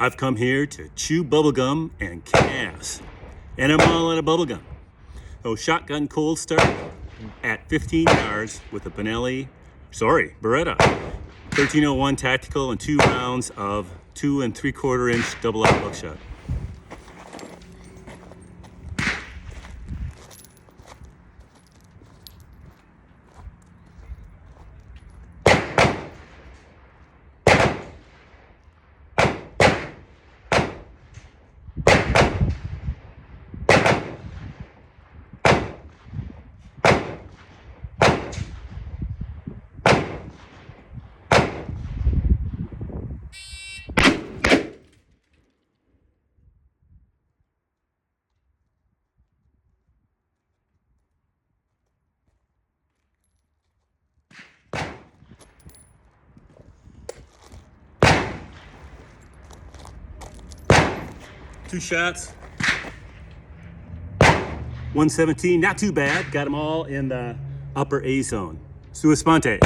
I've come here to chew bubblegum and kick-ass. And I'm all out of bubblegum. So shotgun cold start at 15 yards with a Beretta 1301 tactical and 2 rounds of 2 3/4 inch double out buckshot. Two shots, 117, not too bad. Got them all in the upper A zone. Sua sponte.